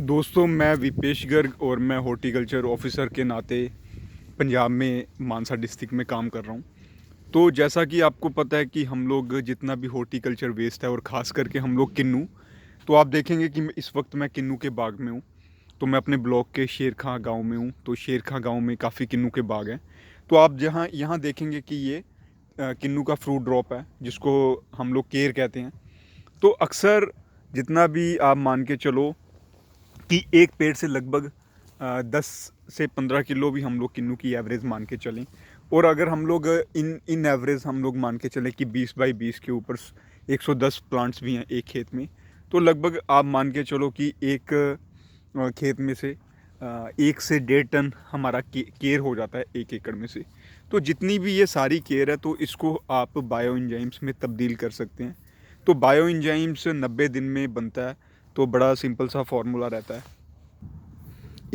दोस्तों, मैं विपेश गर्ग और मैं हॉर्टिकल्चर ऑफिसर के नाते पंजाब में मानसा डिस्ट्रिक्ट में काम कर रहा हूँ। तो जैसा कि आपको पता है कि हम लोग जितना भी हॉर्टिकल्चर वेस्ट है और ख़ास करके हम लोग किन्नू, तो आप देखेंगे कि इस वक्त मैं किन्नू के बाग में हूँ। तो मैं अपने ब्लॉक के शेरखां गांव में हूँ। तो शेरखां गांव में काफ़ी किन्नू के बाग हैं। तो आप जहाँ यहाँ देखेंगे कि ये किन्नू का फ्रूट ड्रॉप है, जिसको हम लोग केर कहते हैं। तो अक्सर जितना भी आप मान के चलो कि एक पेड़ से लगभग 10 से 15 किलो भी हम लोग किन्नू की एवरेज मान के चलें। और अगर हम लोग इन इन एवरेज हम लोग मान के चलें कि 20 बाई 20 के ऊपर 110 प्लांट्स भी हैं एक खेत में, तो लगभग आप मान के चलो कि एक खेत में से 1 से 1.5 टन हमारा केयर हो जाता है 1 एकड़ में से। तो जितनी भी ये सारी केयर है, तो इसको आप बायो इंजाइम्स में तब्दील कर सकते हैं। तो बायो इंजाइम्स 90 दिन में बनता है। तो बड़ा सिंपल सा फार्मूला रहता है,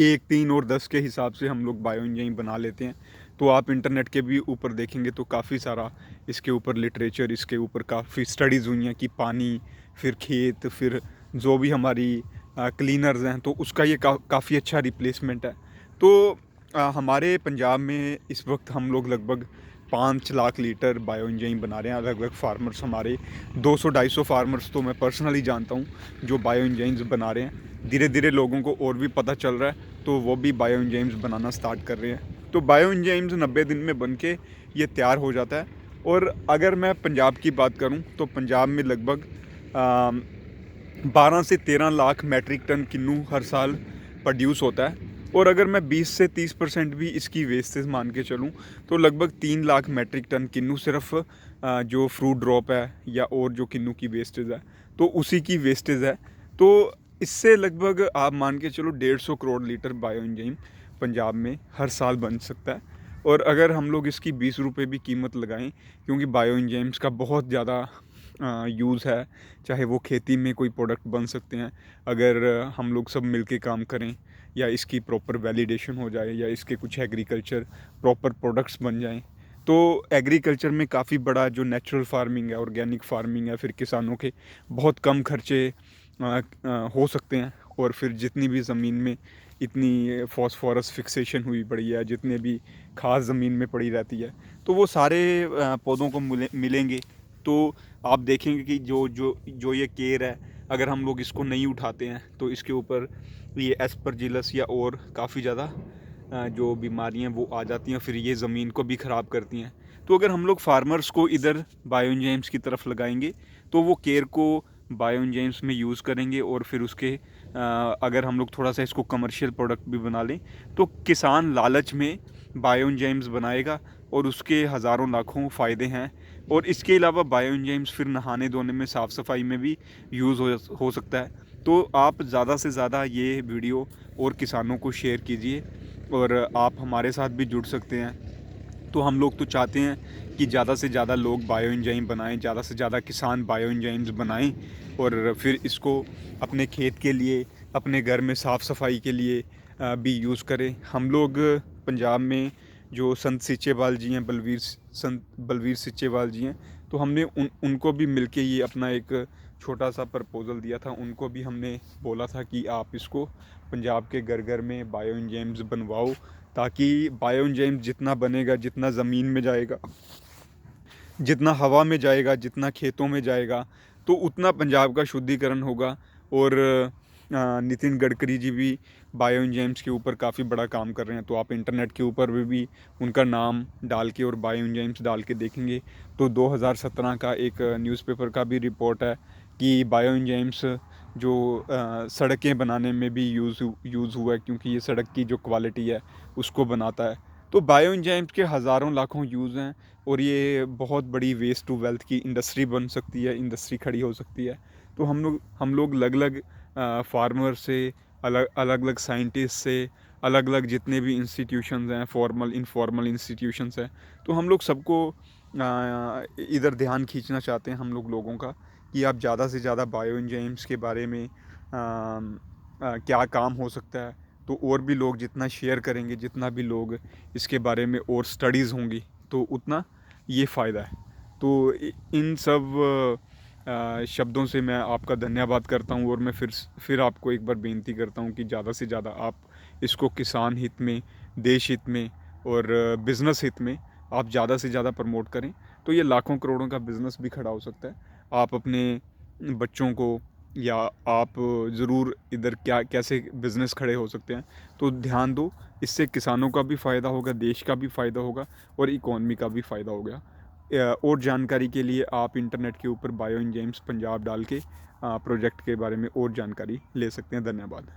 1, 3 और 10 के हिसाब से हम लोग बायो इंजाइम बना लेते हैं। तो आप इंटरनेट के भी ऊपर देखेंगे तो काफ़ी सारा इसके ऊपर लिटरेचर, इसके ऊपर काफ़ी स्टडीज़ हुई हैं कि पानी, फिर खेत, फिर जो भी हमारी क्लीनर्स हैं, तो उसका ये काफ़ी अच्छा रिप्लेसमेंट है। तो हमारे पंजाब में इस वक्त हम लोग लगभग 5 लाख लीटर बायो इंजाइम बना रहे हैं। अलग अलग फार्मर्स हमारे 200-250 फार्मर्स तो मैं पर्सनली जानता हूँ जो बायो इंजाइम्स बना रहे हैं। धीरे धीरे लोगों को और भी पता चल रहा है, तो वो भी बायो इंजाइम्स बनाना स्टार्ट कर रहे हैं। तो बायो इंजाइम्स 90 दिन में बन के ये तैयार हो जाता है। और अगर मैं पंजाब की बात करूँ तो पंजाब में लगभग 12 से 13 लाख मैट्रिक टन किन्नू हर साल प्रोड्यूस होता है। और अगर मैं 20 से 30% भी इसकी वेस्टेज मान के चलूँ, तो लगभग 3 लाख मैट्रिक टन किन्नू सिर्फ जो फ्रूट ड्रॉप है या और जो किन्नू की वेस्टेज है, तो उसी की वेस्टेज है। तो इससे लगभग आप मान के चलो 150 crore litre bio enzyme Punjab में हर साल बन सकता है। और अगर हम लोग इसकी 20 रुपये भी कीमत लगाएं, क्योंकि बायो इंजाइम्स का बहुत ज़्यादा यूज़ है, चाहे वो खेती में कोई प्रोडक्ट बन सकते हैं अगर हम लोग सब मिलके काम करें, या इसकी प्रॉपर वैलिडेशन हो जाए, या इसके कुछ एग्रीकल्चर प्रॉपर प्रोडक्ट्स बन जाएं। तो एग्रीकल्चर में काफ़ी बड़ा जो नेचुरल फार्मिंग है, ऑर्गेनिक फार्मिंग है, फिर किसानों के बहुत कम खर्चे हो सकते हैं। और फिर जितनी भी ज़मीन में इतनी फॉस्फोरस फिक्सेशन हुई पड़ी है, जितने भी खाद ज़मीन में पड़ी रहती है, तो वो सारे पौधों को मिलेंगे। तो आप देखेंगे कि जो जो जो ये केयर है, अगर हम लोग इसको नहीं उठाते हैं तो इसके ऊपर ये एस्परजिलस या और काफ़ी ज़्यादा जो बीमारियां वो आ जाती हैं, फिर ये ज़मीन को भी ख़राब करती हैं। तो अगर हम लोग फार्मर्स को इधर बायो इंजाइम्स की तरफ लगाएंगे, तो वो केयर को बायो इंजाइम्स में यूज़ करेंगे। और फिर उसके अगर हम लोग थोड़ा सा इसको कमर्शियल प्रोडक्ट भी बना लें, तो किसान लालच में बायो इंजाइम्स बनाएगा और उसके हज़ारों लाखों फ़ायदे हैं। और इसके अलावा बायो इंजाइम्स फिर नहाने धोने में, साफ़ सफाई में भी यूज़ हो सकता है। तो आप ज़्यादा से ज़्यादा ये वीडियो और किसानों को शेयर कीजिए, और आप हमारे साथ भी जुड़ सकते हैं। तो हम लोग तो चाहते हैं कि ज़्यादा से ज़्यादा लोग बायो इंजाइम बनाएं, ज़्यादा से ज़्यादा किसान बायो इंजाइम्स बनाएं, और फिर इसको अपने खेत के लिए, अपने घर में साफ़ सफाई के लिए भी यूज़ करें। हम लोग पंजाब में जो संत सीचेवाल जी हैं, संत बलवीर सीचेवाल जी हैं, तो हमने उनको भी मिलके ये अपना एक छोटा सा प्रपोज़ल दिया था। उनको भी हमने बोला था कि आप इसको पंजाब के घर घर में बायो इंजाइम्स बनवाओ, ताकि बायो इंजाइम्स जितना बनेगा, जितना ज़मीन में जाएगा, जितना हवा में जाएगा, जितना खेतों में जाएगा, तो उतना पंजाब का शुद्धिकरण होगा। और नितिन गडकरी जी भी बायो इंजाइम्स के ऊपर काफ़ी बड़ा काम कर रहे हैं। तो आप इंटरनेट के ऊपर भी उनका नाम डाल के और बायो इंजाइम्स डाल के देखेंगे, तो 2017 का एक न्यूज़पेपर का भी रिपोर्ट है कि बायो इंजाइम्स जो सड़कें बनाने में भी यूज़ हुआ है, क्योंकि ये सड़क की जो क्वालिटी है उसको बनाता है। तो बायो इंजाइम्स के हज़ारों लाखों यूज़ हैं, और ये बहुत बड़ी वेस्ट टू वेल्थ की इंडस्ट्री बन सकती है, इंडस्ट्री खड़ी हो सकती है। तो हम लोग अलग अलग फार्मर से, अलग अलग साइंटिस्ट से, अलग अलग जितने भी इंस्टीट्यूशंस हैं, फॉर्मल इनफॉर्मल इंस्टीट्यूशंस हैं, तो हम लोग सबको इधर ध्यान खींचना चाहते हैं हम लोग लोगों का, कि आप ज़्यादा से ज़्यादा बायो इंजाइम्स के बारे में क्या काम हो सकता है। तो और भी लोग जितना शेयर करेंगे, जितना भी लोग इसके बारे में और स्टडीज़ होंगी, तो उतना ये फ़ायदा है। तो इन सब शब्दों से मैं आपका धन्यवाद करता हूँ, और मैं फिर आपको एक बार बेनती करता हूँ कि ज़्यादा से ज़्यादा आप इसको किसान हित में, देश हित में और बिज़नेस हित में आप ज़्यादा से ज़्यादा प्रमोट करें। तो ये लाखों करोड़ों का बिज़नेस भी खड़ा हो सकता है। आप अपने बच्चों को, या आप ज़रूर इधर क्या कैसे बिज़नेस खड़े हो सकते हैं, तो ध्यान दो। इससे किसानों का भी फ़ायदा होगा, देश का भी फ़ायदा होगा और इकॉनमी का भी फ़ायदा होगा। और जानकारी के लिए आप इंटरनेट के ऊपर बायो एंजाइम्स पंजाब डाल के प्रोजेक्ट के बारे में और जानकारी ले सकते हैं। धन्यवाद।